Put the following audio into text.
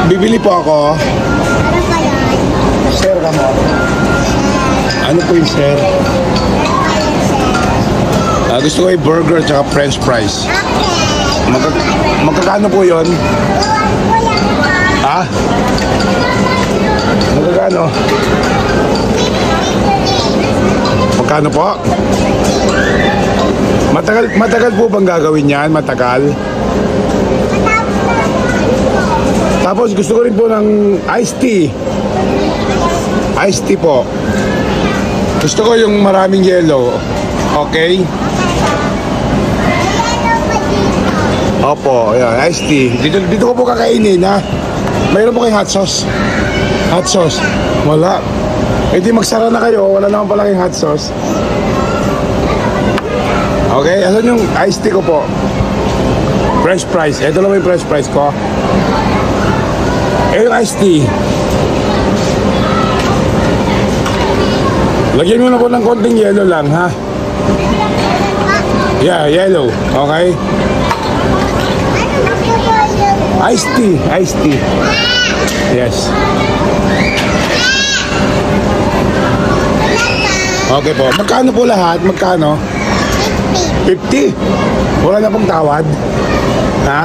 Bibili po ako. Ano ba yan? Sir ka mo. Ano po yung sir? Gusto ko yung burger tsaka french fries. Magkakano po yun? Ha? Magkakano? Magkano po? Matagal po bang gagawin yan? Matagal? Tapos gusto ko rin po ng iced tea. Iced tea po. Gusto ko yung maraming yellow. Okay? Opo, ayan, iced tea. Dito ko po kakainin, ha? Mayroon po kayong hot sauce? Hot sauce? Wala. Eh di magsara na kayo, wala naman pala kayong hot sauce. Okay, asan yung iced tea ko po? French fries. Ito lang yung french fries ko. Eh yung iced tea. Lagyan mo na po ng konting yellow lang, ha? Yeah, yellow. Okay? Iced tea. Iced tea. Yes. Okay po. Magkano po lahat? Magkano? 50. Wala na pong tawad? Ha?